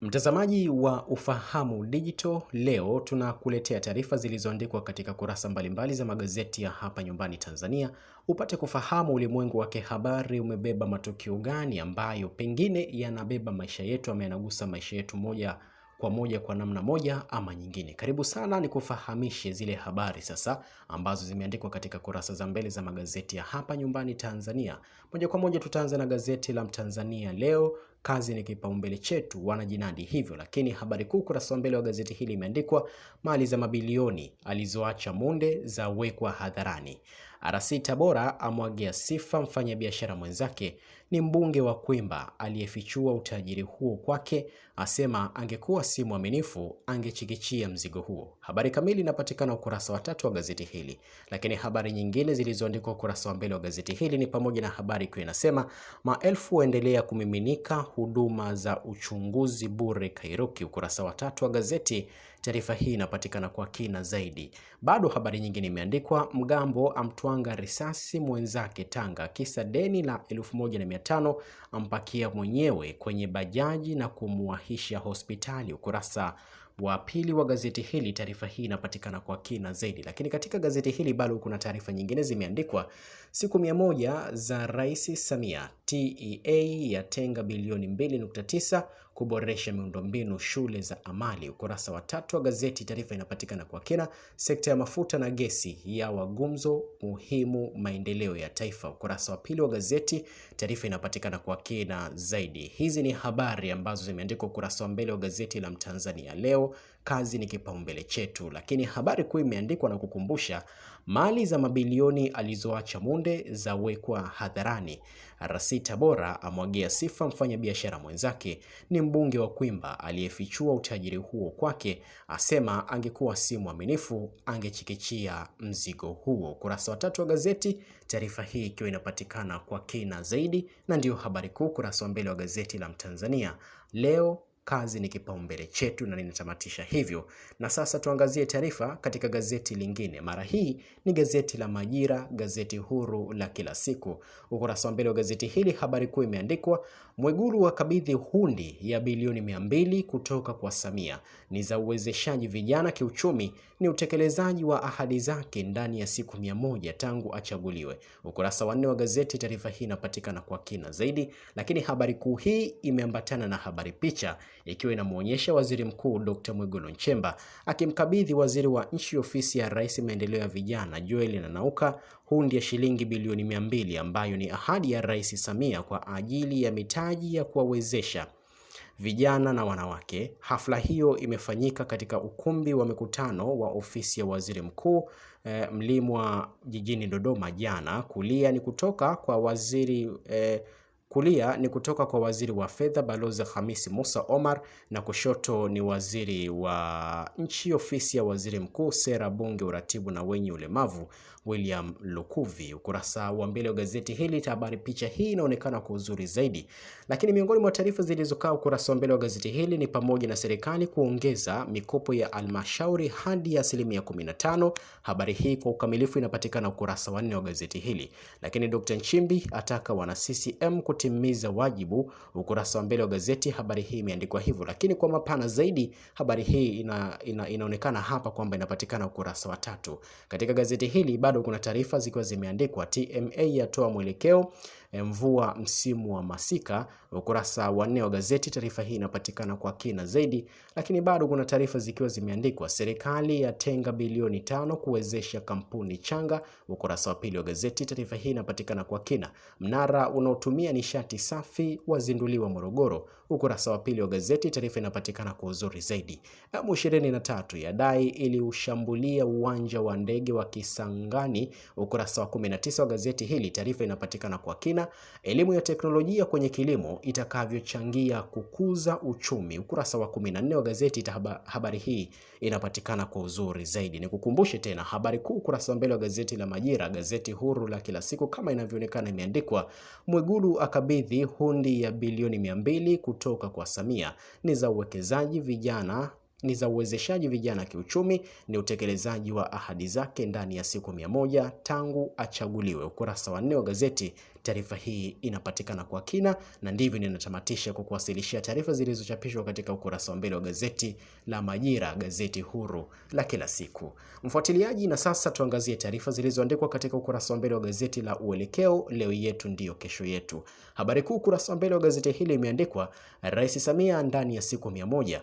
Mtazamaji wa Ufahamu Digital, leo tunakuletea taarifa zilizoandikwa katika kurasa mbalimbali za magazeti ya hapa nyumbani Tanzania. Upate kufahamu ulimwengu wa kihabari umebeba matukio gani ambayo pengine yanabeba maisha yetu ama yanagusa maisha yetu moja kwa namna moja ama nyingine. Karibu sana ni kufahamishe zile habari sasa ambazo zimeandikwa katika kurasa za mbele za magazeti ya hapa nyumbani Tanzania. Moja kwa moja tutaanza na gazeti la Mtanzania Leo. Kazi ni kipaumbele chetu, wanajinadi hivyo, lakini habari kuu kurasa wa mbele wa gazeti hili imeandikwa mali za mabilioni alizoacha Munde za wekwa hadharani. RC Tabora amwagia sifa mfanyabiashara mwenzake. Ni mbunge wa Kwimba aliyefichua utajiri huo kwake, asema angekuwa si mwaminifu angechikichia mzigo huo. Habari kamili inapatikana ukurasa wa 3 wa gazeti hili. Lakini habari nyingine zilizoandikwa ukurasa wa mbele wa gazeti hili ni pamoja na habari kuu inasema maelfu waendelea kumiminika huduma za uchunguzi bure Kairuki. Ukurasa wa 3 wa gazeti, taarifa hii inapatikana kwa kina zaidi. Bado habari nyingine imeandikwa mgambo amtwanga risasi mwenzake Tanga, kisa deni la 1500 ampakia mwenyewe kwenye bajaji na kumuahisha hospitali. Ukurasa wa pili wa gazeti hili, taarifa hii inapatikana kwa kina zaidi. Lakini katika gazeti hili bado kuna taarifa nyingine zimeandikwa siku 100 za Rais Samia, TEA yatenga bilioni 2.9 kuboresha miundombinu shule za amali. Ukurasa wa 3 wa gazeti, taarifa inapatikana kwa kina. Sekta ya mafuta na gesi ya wagumzo muhimu maendeleo ya taifa. Ukurasa wa pili wa gazeti, taarifa inapatikana kwa kina zaidi. Hizi ni habari ambazo zimeandikwa ukurasa wa mbele wa gazeti la Mtanzania Leo. Kazi ni kipaumbele chetu. Lakini habari kuu imeandikwa na kukumbusha mali za mabilioni alizoacha Munde za wekwa hadharani. RC Tabora amwagia sifa mfanyabiashara mwenzake. Ni mbunge wa Kwimba aliyefichua utajiri huo kwake, asema angekuwa si mwaminifu angechikichia mzigo huo. Kurasa wa 3 wa gazeti, taarifa hii ikiwa inapatikana kwa kina zaidi, na ndio habari kuu kurasa wa mbele wa gazeti la Mtanzania Leo. Kazi ni kipaumbele chetu, na ninatamatisha hivyo. Na sasa tuangazie taarifa katika gazeti lingine. Mara hii ni gazeti la Majira, gazeti huru la kila siku. Ukurasa wa mbele wa gazeti hili, habari kuu imeandikwa Mwigulu wakabidhi hundi ya bilioni 200 kutoka kwa Samia, ni za uwezeshaji vijana kiuchumi, ni utekelezaji wa ahadi zake ndani ya siku 100 tangu achaguliwe. Ukurasa wa 4 wa gazeti, taarifa hii inapatikana kwa kina zaidi. Lakini habari kuu hii imeambatana na habari picha ikiwa inamuonyesha Waziri Mkuu Dr. Mwigulu Nchemba akimkabidhi Waziri wa Nchi Ofisi ya Rais Maendeleo ya Vijana Joel Nanauka hundi ya shilingi bilioni 200 ambayo ni ahadi ya Rais Samia kwa ajili ya mitaji ya kuwawezesha vijana na wanawake. Hafla hiyo imefanyika katika ukumbi wa mikutano wa ofisi ya Waziri Mkuu Mlimwa jijini Dodoma jana. Kulia ni kutoka kwa Waziri wa Fedha Balozi Hamisi Musa Omar, na kushoto ni Waziri wa Nchi Ofisi ya Waziri Mkuu Sera, Bunge, Uratibu na Wenye Ulemavu William Lukuvi. Ukurasa wa mbele wa gazeti hili, habari picha hii inaonekana kwa uzuri zaidi. Lakini miongoni mwa taarifa zilizokaa ukurasa wa mbele wa gazeti hili ni pamoja na serikali kuongeza mikopo ya halmashauri hadi ya 15%. Habari hii kwa ukamilifu inapatikana ukurasa wa 4 wa gazeti hili. Lakini Dr. Nchimbi ataka wana CCM kutimiza wajibu. Ukurasa wa mbele wa gazeti, habari hii imeandikwa hivyo. Lakini kwa mapana zaidi, habari hii inaonekana hapa kwamba inapatikana ukurasa wa 3. Katika gazeti hili bado kuna taarifa zikiwa zimeandikwa TMA yatoa mwelekeo mvua msimu wa masika. Ukurasa wa 4 wa gazeti, taarifa hii inapatikana kwa kina zaidi. Lakini bado kuna taarifa zikiwa zimeandikwa serikali yatenga bilioni 5 kuwezesha kampuni changa. Ukurasa wa pili wa gazeti, taarifa hii inapatikana kwa kina. Mnara unaotumia nishati safi wazinduliwa Morogoro. Ukurasa wa pili wa gazeti, taarifa inapatikana kwa uzuri zaidi. M23 yadai ili ushambulia uwanja wa ndege wa Kisangani. Ukurasa wa 19 wa gazeti hili, taarifa inapatikana kwa kina. Elimu ya teknolojia kwenye kilimo itakavyochangia kukuza uchumi. Ukurasa wa 14 wa gazeti, habari hii inapatikana kwa uzuri zaidi. Nikukumbushe tena habari kuu ukurasa wa mbele wa gazeti la Majira, gazeti huru la kila siku, kama inavyoonekana imeandikwa Mwigulu akabidhi hundi ya bilioni 200 kutoka kwa Samia, ni za uwekezaji vijana ni za uwezeshaji vijana kiuchumi, ni utekelezaji wa ahadi zake ndani ya siku 100 tangu achaguliwe. Ukurasa wa 4 wa gazeti, taarifa hii inapatikana kwa kina, na ndivyo ninatamatisha kwa kuwasilishia taarifa zilizochapishwa katika ukurasa wa mbele wa gazeti la Majira, gazeti huru la kila siku. Mfuatiliaji, na sasa tuangazie taarifa zilizoandikwa katika ukurasa wa mbele wa gazeti la Uelekeo, leo yetu ndiyo kesho yetu. Habari kuu ukurasa wa mbele wa gazeti hili imeandikwa Rais Samia ndani ya siku 100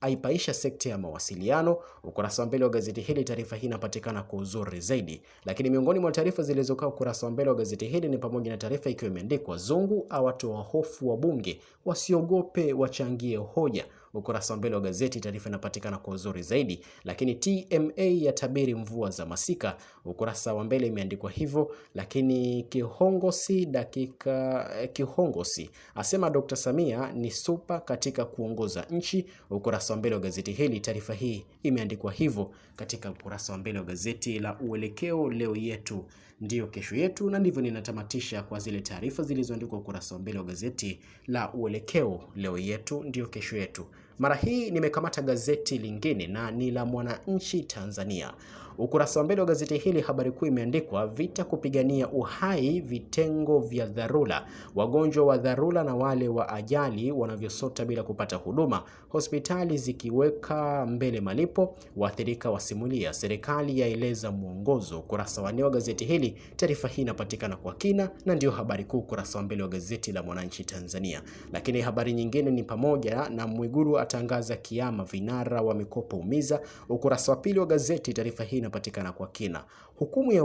aipaisha sekta ya mawasiliano. Ukurasa wa mbele wa gazeti hili, taarifa hii inapatikana kwa uzuri zaidi. Lakini miongoni mwa taarifa zilizokaa ukurasa wa mbele wa gazeti hili ni pamoja na taarifa ikiwa imeandikwa Zungu awatoa hofu wa bunge, wasiogope wachangie hoja. Ukurasa wa mbele wa gazeti, taarifa inapatikana kwa uzuri zaidi. Lakini TMA yatabiri mvua za masika, ukurasa wa mbele imeandikwa hivyo. Lakini Kihongosi asema Dr. Samia ni super katika kuongoza nchi. Ukurasa wa mbele wa gazeti hili, taarifa hii imeandikwa hivyo katika ukurasa wa mbele wa gazeti la Uelekeo, leo yetu ndiyo kesho yetu. Na ndivyo ninatamatisha kwa zile taarifa zilizoandikwa ukurasa wa mbele wa gazeti la Uelekeo, leo yetu ndiyo kesho yetu. Mara hii nimekamata gazeti lingine na ni la Mwananchi Tanzania. Ukurasa wa mbele wa gazeti hili, habari kuu imeandikwa vita kupigania uhai vitengo vya dharura, wagonjwa wa dharura na wale wa ajali wanavyosota bila kupata huduma, hospitali zikiweka mbele malipo, waathirika wasimulia, serikali yaeleza mwongozo. Ukurasa wa 4 wa gazeti hili, taarifa hii inapatikana kwa kina na ndio habari kuu ukurasa wa mbele wa gazeti la Mwananchi Tanzania. Lakini habari nyingine ni pamoja na Mwigulu atangaza kiama vinara wa mikopo umiza. Ukurasa wa 2 wa gazeti, taarifa hii inapatikana kwa kina. Hukumu ya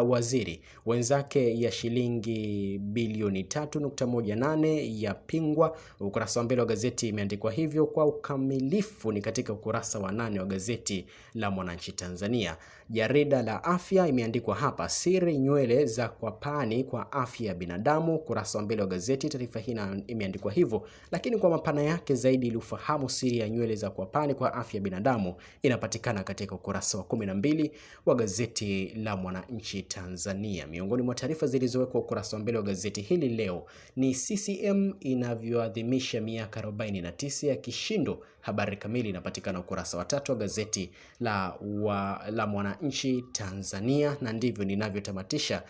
waziri wenzake ya shilingi bilioni 3.18 ya pingwa. Ukurasa wa mbele wa gazeti imeandikwa hivyo kwa ukamilifu ni katika ukurasa wa 8 wa gazeti la Mwananchi Tanzania. Jarida la afya imeandikwa hapa siri nywele za kwapani kwa afya ya binadamu. Ukurasa wa mbele wa gazeti, taarifa hii imeandikwa hivyo, lakini kwa mapana yake zaidi ili ufahamu siri ya nywele za kwapani kwa afya ya binadamu inapatikana katika ukurasa wa 12 wa gazeti la Mwananchi Tanzania. Miongoni mwa taarifa zilizowekwa ukurasa wa mbele wa gazeti hili leo ni CCM inavyoadhimisha miaka 49 ya kishindo. Habari kamili inapatikana ukurasa wa 3 wa gazeti la Mwananchi Tanzania, na ndivyo ninavyotamatisha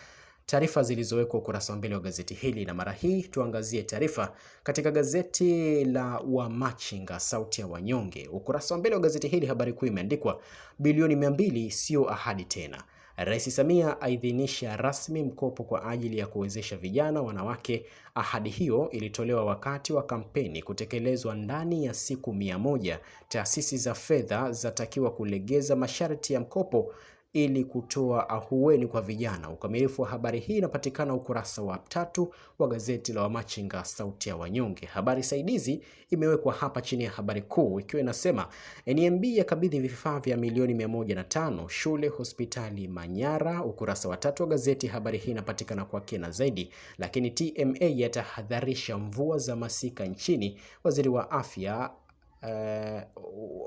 taarifa zilizowekwa ukurasa wa mbele wa gazeti hili. Na mara hii tuangazie taarifa katika gazeti la Wamachinga, sauti ya wanyonge. Ukurasa wa mbele wa gazeti hili, habari kuu imeandikwa bilioni 200 sio ahadi tena. Rais Samia aidhinisha rasmi mkopo kwa ajili ya kuwezesha vijana wanawake. Ahadi hiyo ilitolewa wakati wa kampeni kutekelezwa ndani ya siku 100. Taasisi za fedha zatakiwa kulegeza masharti ya mkopo ili kutoa ahueni kwa vijana. Ukamilifu wa habari hii inapatikana ukurasa wa 3 wa gazeti la Wamachinga, sauti ya wanyonge. Habari saidizi imewekwa hapa chini ya habari kuu ikiwa inasema NMB yakabidhi vifaa vya milioni 105 shule hospitali Manyara. Ukurasa wa 3 wa gazeti, habari hii inapatikana kwa kina zaidi. Lakini TMA yatahadharisha mvua za masika nchini. Waziri wa afya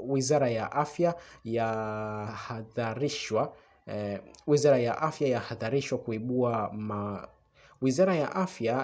Wizara ya afya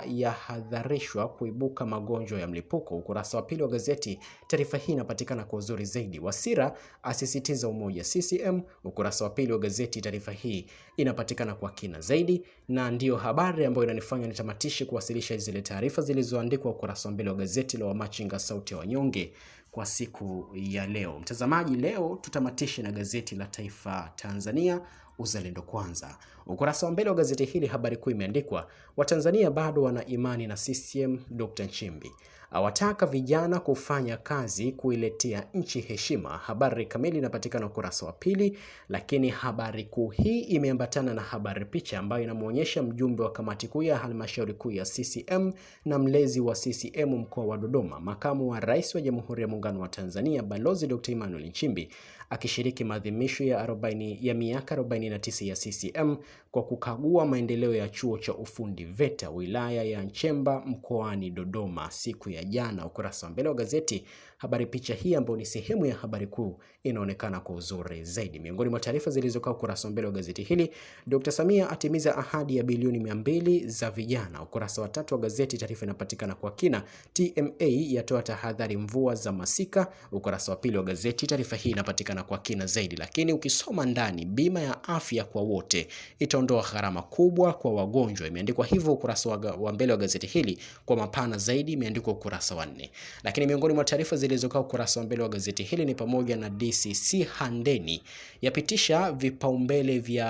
yahadharishwa kuibuka magonjwa ya mlipuko. Ukurasa wa 2 wa gazeti, taarifa hii inapatikana kwa uzuri zaidi. Wasira asisitiza umoja CCM. Ukurasa wa 2 wa gazeti, taarifa hii inapatikana kwa kina zaidi, na ndiyo habari ambayo inanifanya nitamatishe kuwasilisha zile taarifa zilizoandikwa ukurasa wa 2 wa gazeti la Wamachinga, sauti ya wanyonge kwa siku ya leo. Mtazamaji, leo tutamatishe na gazeti la Taifa Tanzania, Uzalendo Kwanza. Ukurasa wa mbele wa gazeti hili, habari kuu imeandikwa Watanzania bado wana imani na CCM. Dr. Nchimbi awataka vijana kufanya kazi kuiletea nchi heshima. Habari kamili inapatikana ukurasa wa 2, lakini habari kuu hii imeambatana na habari picha ambayo inamuonyesha mjumbe wa kamati kuu ya halmashauri kuu ya CCM na mlezi wa CCM mkoa wa Dodoma, makamu wa rais wa Jamhuri ya Muungano wa Tanzania Balozi Dr. Emmanuel Nchimbi akishiriki maadhimisho ya miaka 49 ya CCM kwa kukagua maendeleo ya chuo cha ufundi VETA wilaya ya Nchemba mkoani Dodoma siku ya jana. Ukurasa wa mbele wa gazeti, habari picha hii ambayo ni sehemu ya habari kuu inaonekana kwa uzuri zaidi. Miongoni mwa taarifa zilizokaa ukurasa wa mbele wa gazeti hili, Dr. Samia atimiza ahadi ya bilioni 200 za vijana. Ukurasa wa 3 wa gazeti, taarifa inapatikana kwa kina. TMA yatoa tahadhari mvua za masika. Ukurasa wa 2 wa gazeti, taarifa hii inapatikana inapatikana kwa kina zaidi. Lakini ukisoma ndani, bima ya afya kwa wote itaondoa gharama kubwa kwa wagonjwa. Imeandikwa hivyo ukurasa wa mbele wa gazeti hili. Kwa mapana zaidi imeandikwa ukurasa wa 4. Lakini miongoni mwa taarifa zilizokaa ukurasa wa mbele wa gazeti hili ni pamoja na DCC Handeni yapitisha vipaumbele vya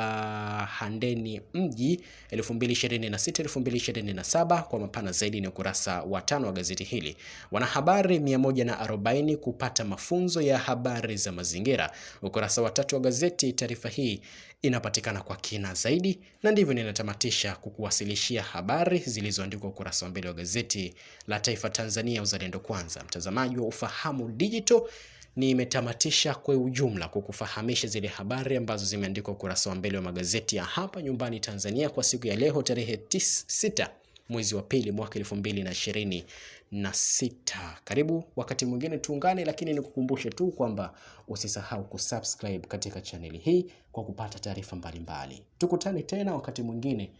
Handeni mji 2026-2027. Kwa mapana zaidi ni ukurasa wa 5 wa gazeti hili. Wanahabari 140 kupata mafunzo ya habari za mazingira. Ukurasa wa 3 wa gazeti. Taarifa hii inapatikana kwa kina zaidi, na ndivyo ninatamatisha kukuwasilishia habari zilizoandikwa ukurasa wa mbele wa gazeti la Taifa Tanzania, Uzalendo Kwanza. Mtazamaji wa Ufahamu Digital, nimetamatisha kwa ujumla kukufahamisha zile habari ambazo zimeandikwa ukurasa wa mbele wa magazeti ya hapa nyumbani Tanzania kwa siku ya leo tarehe 6 mwezi wa pili mwaka 2026. Karibu wakati mwingine tuungane, lakini nikukumbushe tu kwamba usisahau kusubscribe katika chaneli hii kwa kupata taarifa mbalimbali. Tukutane tena wakati mwingine